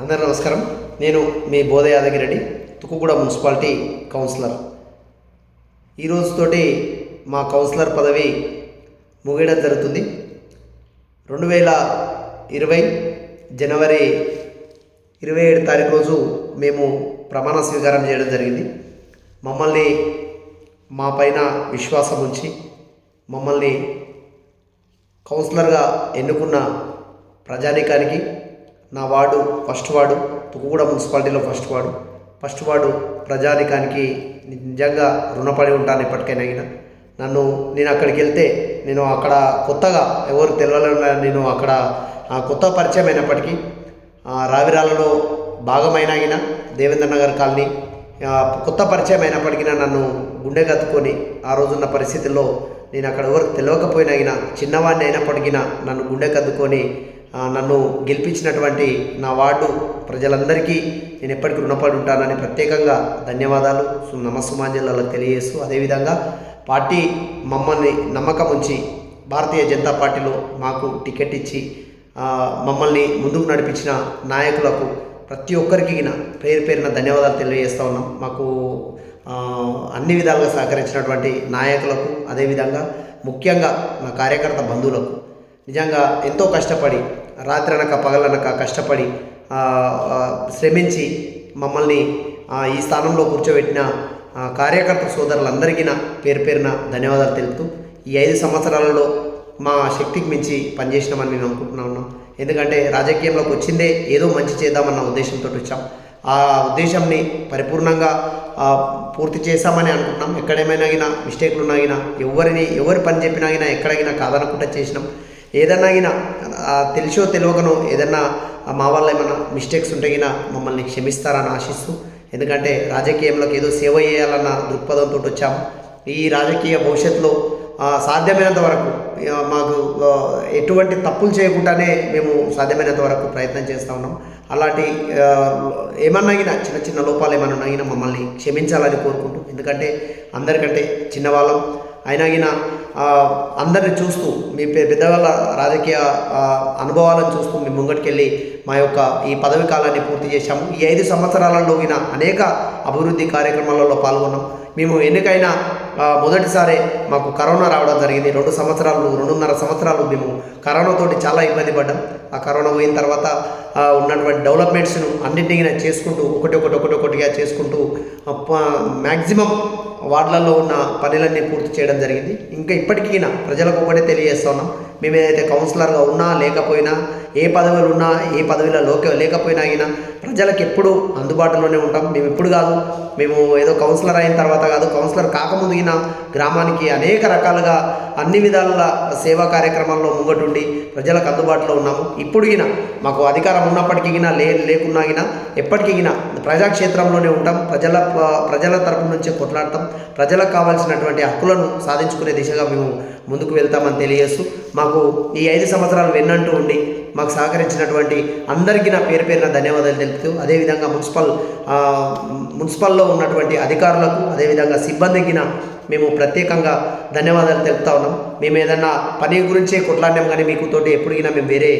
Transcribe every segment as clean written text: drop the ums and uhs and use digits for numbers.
అందరూ నమస్కారం. నేను మీ బోధ యాదగిరెడ్డి, తుక్కుగూడ మున్సిపాలిటీ కౌన్సిలర్. ఈ రోజుతోటి మా కౌన్సిలర్ పదవి ముగియడం జరుగుతుంది. 2020 జనవరి 27 తారీఖు రోజు మేము ప్రమాణ స్వీకారం చేయడం జరిగింది. మమ్మల్ని మా పైన విశ్వాసం ఉంచి మమ్మల్ని కౌన్సిలర్గా ఎన్నుకున్న ప్రజానీకానికి, నా వార్డు ఫస్ట్ వార్డు, తుక్కుగూడ మున్సిపాలిటీలో ఫస్ట్ వార్డు ప్రజానీకానికి నిజంగా రుణపడి ఉంటాను. ఎప్పటికైనా నేను అక్కడికి వెళ్తే, నేను అక్కడ కొత్తగా ఎవరు తెలియాలన్నా, నేను అక్కడ కొత్త పరిచయం అయినప్పటికీ రావిరాలలో భాగమైనా దేవేంద్ర నగర్ కాలనీ కొత్త పరిచయం అయినప్పటికీ నన్ను గుండె కత్తుకొని ఆ రోజున్న పరిస్థితుల్లో నేను అక్కడ ఎవరికి తెలియకపోయినా, చిన్నవాడిని అయినప్పటికీ నన్ను గుండె కత్తుకొని నన్ను గెలిపించినటువంటి నా వార్డు ప్రజలందరికీ నేను ఎప్పటికీ రుణపడి ఉంటానని ప్రత్యేకంగా ధన్యవాదాలు, నమస్సుమాంజలకు తెలియజేస్తూ, అదేవిధంగా పార్టీ మమ్మల్ని నమ్మకం ఉంచి భారతీయ జనతా పార్టీలో మాకు టికెట్ ఇచ్చి మమ్మల్ని ముందుకు నడిపించిన నాయకులకు ప్రతి ఒక్కరికి పేరున ధన్యవాదాలు తెలియజేస్తూ ఉన్నాం. మాకు అన్ని విధాలుగా సహకరించినటువంటి నాయకులకు, అదేవిధంగా ముఖ్యంగా నా కార్యకర్త బంధువులకు నిజంగా ఎంతో కష్టపడి, రాత్రనక పగలనక కష్టపడి శ్రమించి మమ్మల్ని ఈ స్థానంలో కూర్చోబెట్టిన కార్యకర్త సోదరులందరికీ పేరున ధన్యవాదాలు తెలుపుతూ, ఈ 5 సంవత్సరాలలో మా శక్తికి మించి పనిచేసినామని మేము అనుకుంటున్నా ఉన్నాం. ఎందుకంటే రాజకీయంలోకి వచ్చిందే ఏదో మంచి చేద్దామన్న ఉద్దేశంతో వచ్చాం. ఆ ఉద్దేశంని పరిపూర్ణంగా పూర్తి చేశామని అనుకుంటున్నాం. ఎక్కడేమైనా మిస్టేక్లు ఉన్నాగినా, ఎవరి పని చెప్పినా ఎక్కడైనా కాదనుకుంటా చేసినాం. ఏదన్నా తెలిసో తెలియకనో ఏదన్నా మా వల్ల ఏమైనా మిస్టేక్స్ ఉంటే మమ్మల్ని క్షమిస్తారని ఆశిస్తూ, ఎందుకంటే రాజకీయంలోకి ఏదో సేవ చేయాలన్న దృక్పథంతో వచ్చాము. ఈ రాజకీయ భవిష్యత్తులో సాధ్యమైనంత వరకు మాకు ఎటువంటి తప్పులు చేయకుండానే మేము సాధ్యమైనంత వరకు ప్రయత్నం చేస్తూ ఉన్నాం. అలాంటి ఏమన్నా చిన్న లోపాలు ఏమైనా ఉన్నాగినా మమ్మల్ని క్షమించాలని కోరుకుంటూ, ఎందుకంటే అందరికంటే చిన్నవాళ్ళం అయినా అందరిని చూస్తూ, మీ పెద్దవాళ్ళ రాజకీయ అనుభవాలను చూస్తూ మేము ముంగటికెళ్ళి మా యొక్క ఈ పదవి కాలాన్ని పూర్తి చేశాము. ఈ 5 సంవత్సరాలలో అనేక అభివృద్ధి కార్యక్రమాలలో పాల్గొన్నాం. మేము ఎన్నికైనా మొదటిసారి మాకు కరోనా రావడం జరిగింది. 2.5 సంవత్సరాలు మేము కరోనాతోటి చాలా ఇబ్బంది పడ్డాం. ఆ కరోనా పోయిన తర్వాత ఉన్నటువంటి డెవలప్మెంట్స్ను అన్నింటినీ చేసుకుంటూ ఒకటిగా చేసుకుంటూ మ్యాక్సిమం వార్డులలో ఉన్న పనులన్నీ పూర్తి చేయడం జరిగింది. ఇంకా ఇప్పటికీ ప్రజలకు ఒకటే తెలియజేస్తా ఉన్నాం, మేము ఏదైతే కౌన్సిలర్గా ఉన్నా లేకపోయినా, ఏ పదవులు ఉన్నా ఏ పదవిలో లేకపోయినా ప్రజలకు ఎప్పుడు అందుబాటులోనే ఉంటాం. మేము ఎప్పుడు కాదు, మేము ఏదో కౌన్సిలర్ అయిన తర్వాత కాదు, కౌన్సిలర్ కాకముందు గ్రామానికి అనేక రకాలుగా అన్ని విధాల సేవా కార్యక్రమాల్లో ముంగటుండి ప్రజలకు అందుబాటులో ఉన్నాము. ఇప్పుడు మాకు అధికారం ఉన్నప్పటికీ లేకున్నా ఎప్పటికీ ప్రజాక్షేత్రంలోనే ఉంటాం. ప్రజల తరపు నుంచి కొట్లాడతాం. ప్రజలకు కావాల్సినటువంటి హక్కులను సాధించుకునే దిశగా మేము ముందుకు వెళ్తామని తెలియజేస్తూ, మాకు ఈ 5 సంవత్సరాలు వెన్నంటూ ఉండి మాకు సహకరించినటువంటి అందరికీ నా పేరున ధన్యవాదాలు తెలుపుతూ, అదేవిధంగా మున్సిపల్లో ఉన్నటువంటి అధికారులకు, అదేవిధంగా సిబ్బందికి మేము ప్రత్యేకంగా ధన్యవాదాలు తెలుపుతా ఉన్నాం. మేము ఏదన్నా పని గురించే కొట్లాడినాం, కానీ మీకు తోటి ఎప్పుడైనా మేము వేరే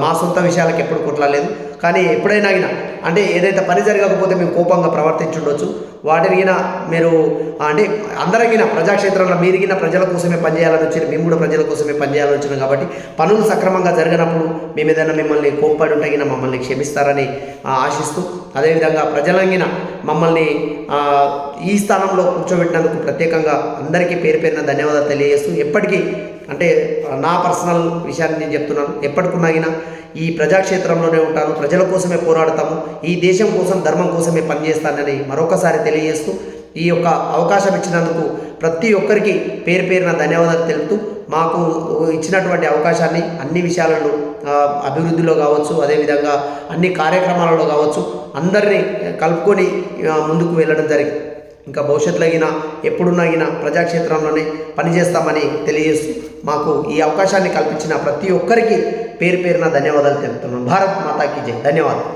మా సొంత విషయాలకు ఎప్పుడు కొట్లాడలేదు. కానీ ఎప్పుడైనా అంటే ఏదైతే పని జరగకపోతే మేము కోపంగా ప్రవర్తించుండొచ్చు. వాటిని మీరు అంటే అందరికీ ప్రజాక్షేత్రంలో మీరు ప్రజల కోసమే పనిచేయాలని వచ్చిన, మేము కూడా ప్రజల కోసమే పనిచేయాలని వచ్చినాం. కాబట్టి పనులు సక్రమంగా జరిగినప్పుడు మేము ఏదైనా మిమ్మల్ని కోప్పడి ఉంటే మమ్మల్ని క్షమిస్తారని ఆశిస్తూ, అదేవిధంగా ప్రజలంగిన మమ్మల్ని ఈ స్థానంలో కూర్చోబెట్టినందుకు ప్రత్యేకంగా అందరికీ పేరున ధన్యవాదాలు తెలియజేస్తూ, ఎప్పటికీ అంటే నా పర్సనల్ విషయాన్ని నేను చెప్తున్నాను, ఎప్పటికున్నా ఈ ప్రజాక్షేత్రంలోనే ఉంటాను, ప్రజల కోసమే పోరాడతాము, ఈ దేశం కోసం ధర్మం కోసమే పనిచేస్తానని మరొకసారి తెలియజేస్తూ, ఈ యొక్క అవకాశం ఇచ్చినందుకు ప్రతి ఒక్కరికి పేరున ధన్యవాదాలు తెలుపుతూ, మాకు ఇచ్చినటువంటి అవకాశాన్ని అన్ని విషయాలలో అభివృద్ధిలో కావచ్చు, అదేవిధంగా అన్ని కార్యక్రమాలలో కావచ్చు అందరినీ కలుపుకొని ముందుకు వెళ్ళడం జరిగింది. ఇంకా భవిష్యత్తులో ఎప్పుడున్నా ప్రజాక్షేత్రంలోనే పనిచేస్తామని తెలియజేస్తూ, మాకు ఈ అవకాశాన్ని కల్పించిన ప్రతి ఒక్కరికి పేరున ధన్యవాదాలు తెలుపుతున్నాను. భారత్ మాతాకి జై. ధన్యవాదాలు.